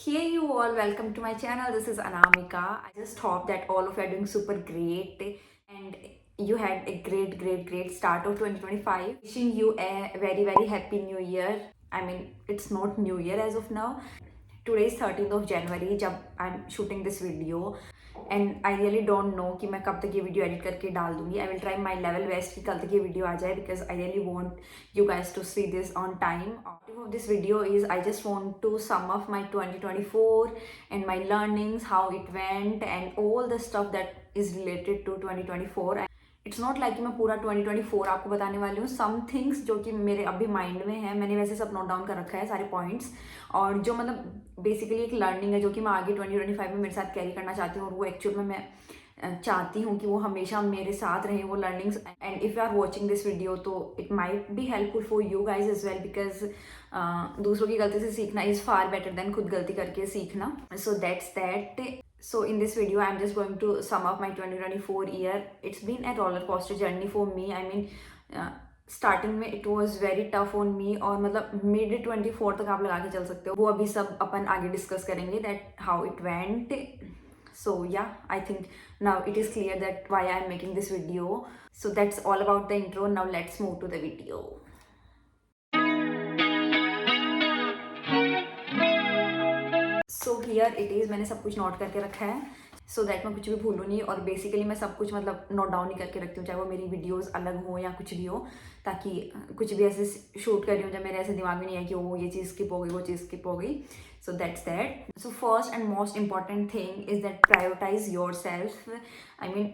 Hey you all, welcome to my channel. This is Anamika. I just hope that all of you are doing super great and you had a great start of 2025. Wishing you a very happy new year. I mean, it's not new year as of now. Today is 13th of January जब I'm shooting this video and I really don't know कि मैं कब तक ये video edit करके डाल दूंगी. I will try my level best कि कल तक ये वीडियो आ जाए because I really want you guys to see this on time. Of this video is I just want to sum of my 2024 and my learnings, how it went and all the stuff that is related to 2024. It's not like कि मैं पूरा 2024 आपको बताने वाली हूँ. Some things जो कि मेरे अभी माइंड में है, मैंने वैसे सब नोट डाउन कर रखा है सारे पॉइंट्स, और जो मतलब बेसिकली एक लर्निंग है जो कि मैं आगे 2025 में मेरे साथ कैरी करना चाहती हूँ, और वो एक्चुअल में मैं चाहती हूँ कि वो हमेशा मेरे साथ रहे वो learnings. And if you are watching this video तो it might be helpful for you guys as well because दूसरों की गलती से सीखना इज़ फार बेटर देन खुद गलती करके सीखना. सो that's that. So in this video, I'm just going to sum up my 2024 year. It's been a roller coaster journey for me. I mean, starting में it was very tough on me, और मतलब mid 24 तक आप लगा के चल सकते हो. वो अभी सब अपन आगे डिस्कस करेंगे that how it went. So yeah, I think now it is clear that why I am making this video. So that's all about the intro. Now let's move to the video. So here it is. मैंने सब कुछ note करके रखा है so that मैं कुछ भी भूलूँ नहीं, और बेसिकली मैं सब कुछ मतलब नोट डाउन ही करके रखती हूँ, चाहे वो मेरी वीडियोस अलग हो या कुछ भी हो, ताकि कुछ भी ऐसे शूट कर रही हूँ जब मेरे ऐसे दिमाग में नहीं है कि वो ये चीज़ स्किप हो गई, वो चीज़ स्किप हो गई. So that's that. So first and most important thing is that prioritise yourself. I mean,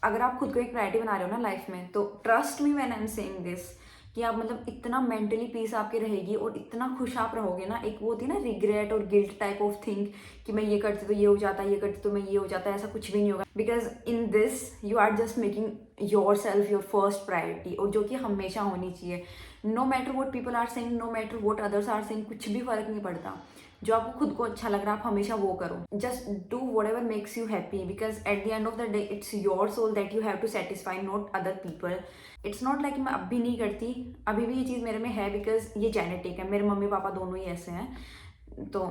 अगर आप खुद को एक प्रायोरिटी बना रहे हो ना लाइफ में, तो trust me when I am saying this कि आप मतलब इतना मेंटली पीस आपकी रहेगी और इतना खुश आप रहोगे ना. एक वो होती है ना रिग्रेट और गिल्ट टाइप ऑफ थिंग कि मैं ये करती तो ये हो जाता, ये करती तो मैं ये हो जाता, ऐसा कुछ भी नहीं होगा. Because in this you are just making yourself your first priority, और जो कि हमेशा होनी चाहिए. No matter what people are saying, no matter what others are saying, कुछ भी फर्क नहीं पड़ता. जो आपको खुद को अच्छा लग रहा है आप हमेशा वो करो. Just do whatever makes you happy because at the end of the day it's your soul that you have to satisfy, not other people. It's not like मैं अब भी नहीं करती, अभी भी ये चीज़ मेरे में है बिकॉज ये जेनेटिक है. मेरे मम्मी पापा दोनों ही ऐसे हैं, तो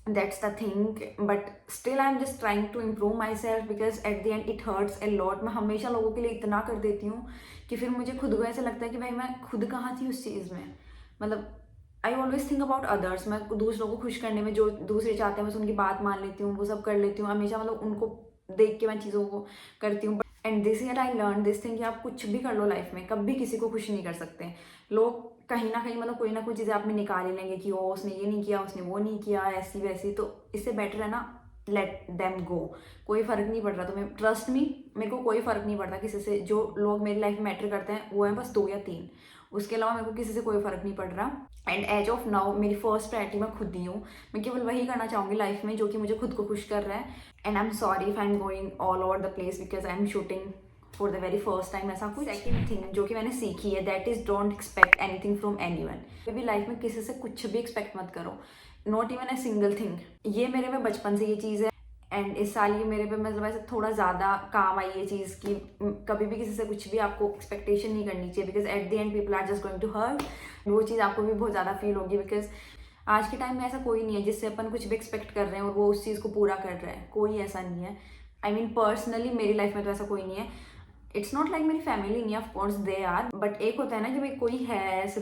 that's the thing. But still I am just trying to improve myself because at the end it hurts a lot. मैं हमेशा लोगों के लिए इतना कर देती हूँ कि फिर मुझे खुद को ऐसा लगता है कि भाई मैं खुद कहाँ थी उस चीज़ में. मतलब I always think about others. मैं दूसरों को खुश करने में जो दूसरे चाहते हैं बस उनकी बात मान लेती हूँ, वो सब कर लेती हूँ हमेशा. मतलब उनको देख के मैं चीज़ों को करती हूँ. And this year I learn this thing कि आप कुछ भी कर लो लाइफ में, कभी किसी को खुश नहीं कर सकते. लोग कहीं ना कहीं मतलब कोई ना कोई चीज़ें आप में निकाल ही लेंगे कि ओ उसने ये नहीं किया, उसने वो नहीं किया, ऐसी वैसी. तो इससे बेटर है ना लेट देम गो. कोई फ़र्क नहीं पड़ रहा तुम्हें, ट्रस्ट मी. मेरे को कोई फ़र्क नहीं पड़ता किसी से. जो लोग मेरी लाइफ में मैटर करते हैं वो हैं बस 2 या 3. उसके अलावा मेरे को किसी से कोई फ़र्क नहीं पड़ रहा. एंड एज ऑफ नाउ मेरी फर्स्ट प्रायोरिटी मैं खुद ही हूँ. मैं केवल वही करना चाहूँगी लाइफ में जो कि मुझे खुद को खुश कर रहा है. And I am sorry if I am going all over the place because I am shooting for the very first time. ऐसा कुछ. सेकेंड थिंग जो कि मैंने सीखी है that is don't expect anything from anyone. कभी लाइफ में किसी से कुछ भी एक्सपेक्ट मत करो, not even a single thing. ये मेरे में बचपन से ये चीज़ है, एंड इस साल ये मेरे पे मतलब ऐसे थोड़ा ज़्यादा काम आई ये चीज़ कि कभी भी किसी से कुछ भी आपको एक्सपेक्टेशन नहीं करनी चाहिए because at the end people are just going to hurt. वो चीज़ आपको भी बहुत ज़्यादा फील होगी बिकॉज आज के टाइम में ऐसा कोई नहीं है जिससे अपन कुछ भी एक्सपेक्ट कर रहे हैं और वो उस चीज़ को पूरा कर रहा है. कोई ऐसा नहीं है. आई मीन पर्सनली मेरी लाइफ में तो ऐसा कोई नहीं है. इट्स नॉट लाइक मेरी फैमिली नहीं है, of course they are, but एक होता है ना कि भाई कोई है ऐसे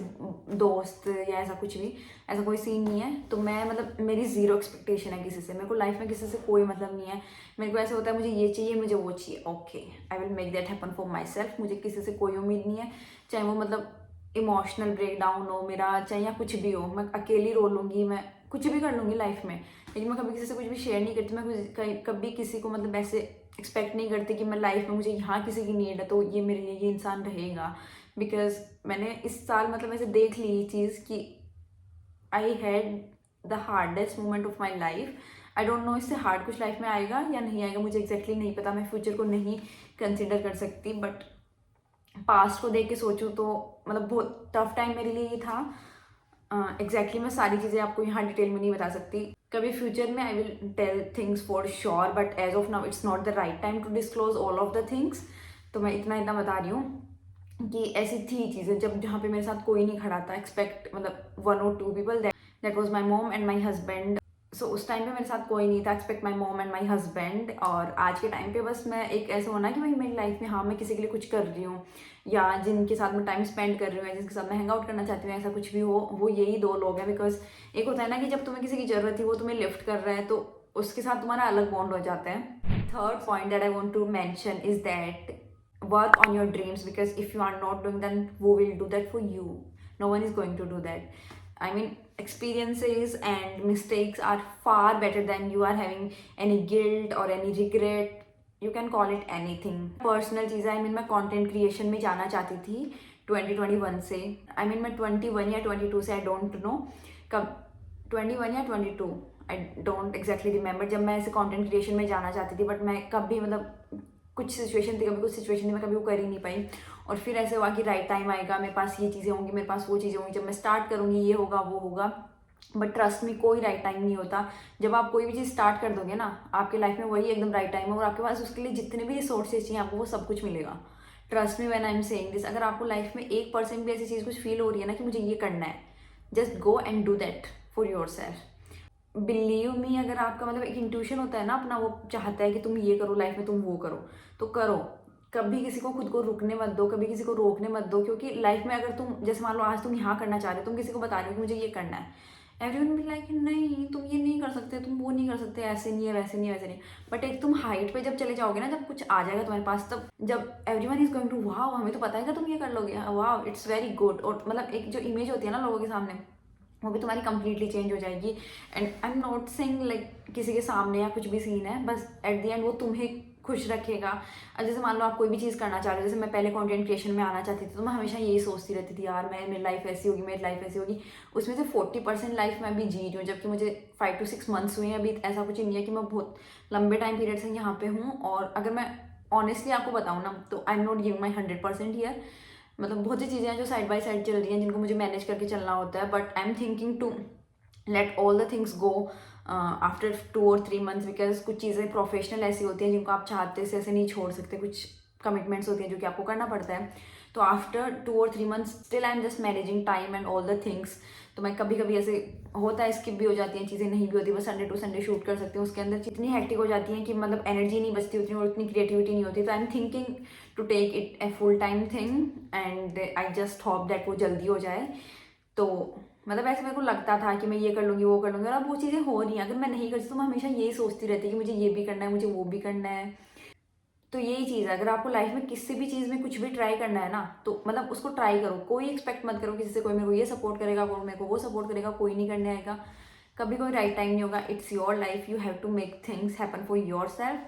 दोस्त या ऐसा कुछ भी, ऐसा कोई सीन नहीं है. तो मैं मतलब मेरी ज़ीरो एक्सपेक्टेशन है किसी से. मेरे को लाइफ में किसी से कोई मतलब नहीं है. मेरे को ऐसा होता है मुझे ये चाहिए, मुझे वो चाहिए, okay I will make that happen for my self. मुझे किसी से कोई उम्मीद नहीं है, चाहे वो मतलब इमोशनल ब्रेकडाउन हो मेरा, चाहे या कुछ भी हो. मैं अकेली रो लूँगी, मैं कुछ भी कर लूँगी लाइफ में, लेकिन मैं कभी किसी से कुछ भी शेयर नहीं करती. मैं कभी किसी को मतलब ऐसे एक्सपेक्ट नहीं करती कि मैं लाइफ में मुझे यहाँ किसी की नीड है तो ये मेरे लिए ये इंसान रहेगा. बिकॉज मैंने इस साल मतलब ऐसे देख ली ये चीज़ कि I had the hardest moment of my life. I don't know इससे हार्ड कुछ लाइफ में आएगा या नहीं आएगा, मुझे एग्जैक्टली नहीं पता. मैं फ्यूचर को नहीं कंसिडर कर सकती, बट पास्ट को देख के सोचूं तो मतलब बहुत टफ टाइम मेरे लिए ये था. एग्जैक्टली मैं सारी चीज़ें आपको यहाँ डिटेल में नहीं बता सकती. कभी फ्यूचर में I will tell things for sure, but as of now it's not the right time to disclose all of the things. तो मैं इतना बता रही हूँ कि ऐसी थी चीज़ें जब जहाँ पे मेरे साथ कोई नहीं खड़ा था. एक्सपेक्ट मतलब 1 or 2 people, that was my mom and my husband. So उस टाइम पे मेरे साथ कोई नहीं था expect my mom and my husband. और आज के टाइम पे बस मैं एक ऐसा होना कि भाई मेरी लाइफ में हाँ मैं किसी के लिए कुछ कर रही हूँ या जिनके साथ मैं टाइम स्पेंड कर रही हूँ या जिनके साथ मैं हैंग आउट करना चाहती हूँ, ऐसा कुछ भी हो, वो यही 2 लोग हैं। बिकॉज एक होता है ना कि जब तुम्हें किसी की ज़रूरत थी वो तुम्हें लिफ्ट कर रहा है तो उसके साथ तुम्हारा अलग बॉन्ड हो जाता है। Third point that I want to mention is that work on your dreams, because if you are not doing, then who will do that for you? No one is going to do that. I mean, experiences and mistakes are far better than you are having any guilt or any regret. You can call it anything. Personal चीज़ है, I mean मैं content creation में जाना चाहती थी 2021 से। I mean मैं 21 या 22 से, I don't know कब, 21 या 22, आई डोंट एग्जैक्टली रिमेंबर, जब मैं ऐसे कंटेंट क्रिएशन में जाना चाहती थी। बट मैं कभी मतलब कुछ सिचुएशन थी, कभी कुछ सिचुएशन थी, मैं कभी वो कर ही नहीं पाई। और फिर ऐसे हुआ कि राइट टाइम आएगा, मेरे पास ये चीज़ें होंगी, मेरे पास वो चीज़ें होंगी, जब मैं स्टार्ट करूँगी ये होगा वो होगा। बट ट्रस्ट में कोई राइट टाइम नहीं होता। जब आप कोई भी चीज़ स्टार्ट कर दोगे ना, आपके लाइफ में वही एकदम राइट टाइम है और आपके पास उसके लिए जितने भी रिसोर्सेज चाहिए आपको वो सब कुछ मिलेगा। Trust me when I am saying this. अगर आपको लाइफ में 1% भी ऐसी चीज़ कुछ फील हो रही है ना कि मुझे ये करना है, just go and do that for your self. Believe me, अगर आपका मतलब एक इंट्यूशन होता है ना अपना, वो चाहता है कि तुम ये करो लाइफ में, तुम वो करो, तो करो। कभी किसी को खुद को रुकने मत दो, कभी किसी को रोकने मत दो। क्योंकि लाइफ में अगर तुम, जैसे मान लो आज तुम यहाँ करना चाह रहे हो, तुम किसी को बता रहे हो कि मुझे ये करना है, एवरीवन विल लाइक नहीं तुम ये नहीं कर सकते, तुम वो नहीं कर सकते, ऐसे नहीं है, वैसे नहीं है, वैसे नहीं। बट एक तुम हाइट पे जब चले जाओगे ना, जब कुछ आ जाएगा तुम्हारे पास, तब जब एवरीवन इज गोइंग टू वाह, हमें तो पता है कि तुम ये कर लोगे, वाह इट्स वेरी गुड। और मतलब एक जो इमेज होती है ना लोगों के सामने, वो भी तुम्हारी कंप्लीटली चेंज हो जाएगी। And I am not saying like किसी के सामने या कुछ भी सीन है, बस एट द एंड वो तुम्हें खुश रखेगा। अब जैसे मान लो आप कोई भी चीज़ करना चाह रहे हो, जैसे मैं पहले कंटेंट क्रिएशन में आना चाहती थी, तो मैं हमेशा यही सोचती रहती थी यार मैं, मेरी लाइफ ऐसी होगी, मेरी लाइफ ऐसी होगी। उसमें से 40% लाइफ मैं अभी जी रही हूँ, जबकि मुझे 5 to 6 मंथ्स हुए हैं अभी। ऐसा कुछ नहीं है कि मैं बहुत लंबे टाइम पीरियड से यहाँ पे हूँ। और अगर मैं ऑनेस्टली आपको बताऊँ ना, तो I am not giving my 100% year. मतलब बहुत सी चीज़ें हैं जो साइड बाय साइड चल रही हैं, जिनको मुझे मैनेज करके चलना होता है। But I am thinking to let all the things go after 2 or 3 months, because कुछ चीज़ें प्रोफेशनल ऐसी होती हैं जिनको आप चाहते से ऐसे नहीं छोड़ सकते, कुछ कमिटमेंट्स होती हैं जो कि आपको करना पड़ता है। तो after 2 or 3 months still I am just managing time and all the things. तो मैं कभी कभी ऐसे होता है, स्किप भी हो जाती हैं चीज़ें, नहीं भी होती, बस संडे टू संडे शूट कर सकती हूँ। उसके अंदर इतनी हैक्टिक हो जाती है कि मतलब एनर्जी नहीं बचती उतनी, और उतनी क्रिएटिविटी नहीं होती। तो I am thinking to take it a full time thing, and I just hope that वो जल्दी हो जाए। तो मतलब ऐसे मेरे को लगता था कि मैं ये कर लूँगी वो कर लूँगी, और अब वो चीज़ें हो रही हैं। अगर मैं नहीं करती तो मैं हमेशा यही सोचती रहती कि मुझे ये भी करना है, मुझे वो भी करना है। तो यही चीज़ है, अगर आपको लाइफ में किसी भी चीज़ में कुछ भी ट्राई करना है ना, तो मतलब उसको ट्राई करो। कोई एक्सपेक्ट मत करो किसी से, कोई मेरे को ये सपोर्ट करेगा, कोई मेरे को वो सपोर्ट करेगा, कोई नहीं करने आएगा। कभी कोई राइट टाइम नहीं होगा। It's your life, you have to make things happen for yourself.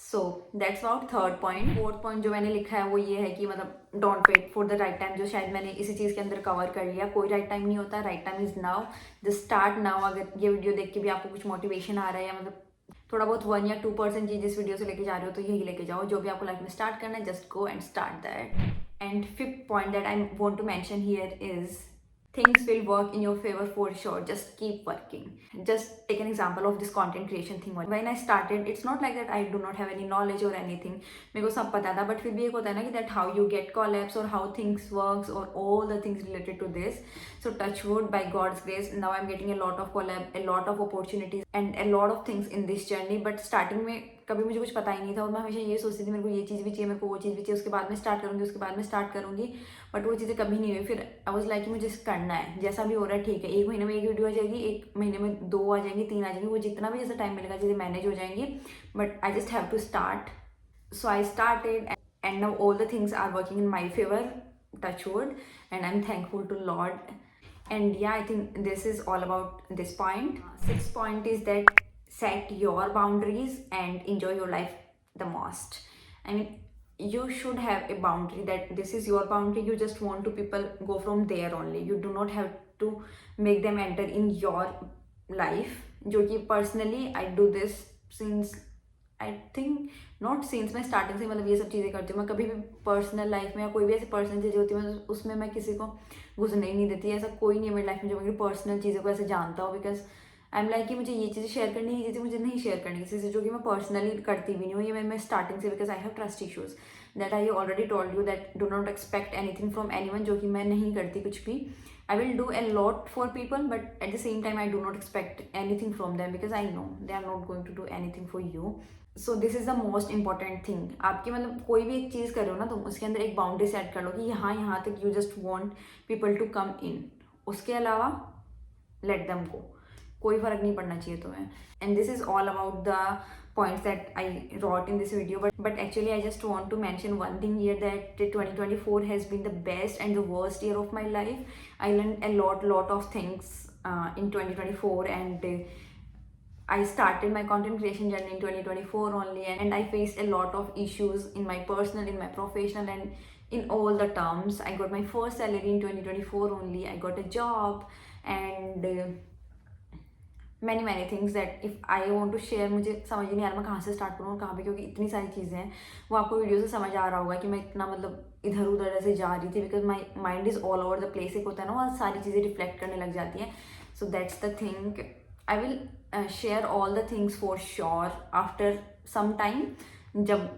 So that's about third point. Fourth point जो मैंने लिखा है वो ये है कि मतलब don't wait for the right time, जो शायद मैंने इसी चीज़ के अंदर कवर कर लिया। कोई राइट टाइम नहीं होता, right time is now, just start now. अगर ये वीडियो देख के भी आपको कुछ मोटिवेशन आ रहा है, या मतलब थोड़ा बहुत 1 या 2% चीज इस वीडियो से लेके जा रहे हो, तो यही लेके जाओ। जो भी आपको लाइफ में स्टार्ट करना है, just go and start that. And fifth point that I want to mention here is things will work in your favor for sure. Just keep working. Just take an example of this content creation thing. When I started, it's not like that I do not have any knowledge or anything. मेरे को सब पता था, but फिर भी एक होता है ना कि that how you get collabs or how things works or all the things related to this. So touch wood, by God's grace, now I'm getting a lot of collab, a lot of opportunities and a lot of things in this journey. But starting में कभी मुझे कुछ पता ही नहीं था, और मैं हमेशा ये सोचती थी मेरे को ये चीज़ भी चाहिए, मेरे को वो चीज़ भी चाहिए, उसके बाद में स्टार्ट करूँगी, उसके बाद में स्टार्ट करूँगी। बट वो चीज़ें कभी नहीं हुई। फिर आई वाज लाइक कि मुझे करना है, जैसा भी हो रहा है ठीक है। 1 महीने में 1 वीडियो आ जाएगी, 1 महीने में 2 आ जाएंगी, 3 आ जाएंगी, वो जितना भी जैसा टाइम मिलेगा चीज़ें मैनेज हो जाएंगी। But I just have to start. So I started and now all the things are working in my favour, touch wood, and I am thankful to Lord. And yeah, I think this is all about this point. Sixth point is that set your boundaries and enjoy your life the most. I mean, you should have a boundary that this is your boundary. You just want to people go from there only. You do not have to make them enter in your life. जो कि personally I do this since I think not since, मैं starting से मतलब ये सब चीज़ें करती हूँ। मैं कभी भी पर्सनल लाइफ में या कोई भी ऐसी पर्सनल चीज़ें होती है, मैं उसमें मैं किसी को घुसने ही नहीं देती। ऐसा कोई नहीं है मेरी लाइफ में जो मेरी पर्सनल चीज़ों को ऐसे जानता हो, बिकॉज आई एम लाइक कि मुझे ये चीज़ें शेयर करनी है, ये चीज़ें मुझे नहीं शेयर करनी किसी से, जो कि मैं पर्सनली करती भी नहीं हूँ। ये मैं स्टार्टिंग से, because I have trust issues that I already told you, that do not expect anything from anyone, जो कि मैं नहीं करती कुछ भी। I will do a lot for people, but at the same time I do not expect anything from them because I know they are not going to do anything for you. So this is the most important thing. आपकी मतलब कोई भी एक चीज़ कर रहे हो ना तुम, उसके अंदर एक बाउंड्री सेट कर लो कि यहाँ तक you just want people to come in. उसके अलावा लेट देम गो. कोई फर्क नहीं पड़ना चाहिए तुम्हें. And this is all about the points that I wrote in this video, but actually I just want to mention one thing here, that 2024 has been the best and the worst year of my life. I learned a lot of things in 2024, and I started my content creation journey in 2024 only, and I faced a lot of issues in my personal, in my professional, and in all the terms. I got my first salary in 2024 only. I got a job, and many things that if I want to share. मुझे समझ ही नहीं आ रहा मैं कहाँ से start करूँ और कहाँ पे, क्योंकि इतनी सारी चीज़ें हैं. वो आपको वीडियो से समझ आ रहा होगा कि मैं इतना मतलब इधर उधर ऐसे जा रही थी, because my mind is all over the place. एक होता है ना, वहाँ सारी चीज़ें रिफ्लेक्ट करने लग जाती हैं. So that's the thing. I will share all the things for sure after some time, जब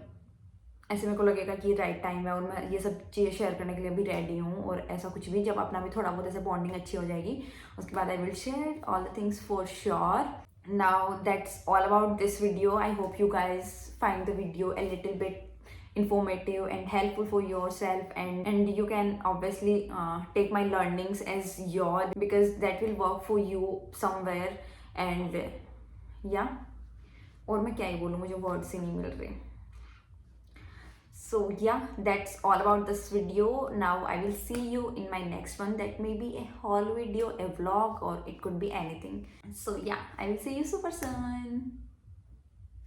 ऐसे मेरे को लगेगा कि राइट टाइम है और मैं ये सब चीज़ें शेयर करने के लिए भी रेडी हूँ. और ऐसा कुछ भी, जब अपना भी थोड़ा बहुत ऐसे बॉन्डिंग अच्छी हो जाएगी, उसके बाद आई will share all the things for sure. Now that's all about this video. I hope you guys find the video a little bit informative and helpful for yourself, and you can obviously take my learnings as your, because that will work for you somewhere. And yeah, और मैं क्या ही बोलूँ, मुझे words ही नहीं मिल रहे. So yeah, that's all about this video. Now I will see you in my next one. That may be a haul video, a vlog, or it could be anything. So yeah, I will see you super soon.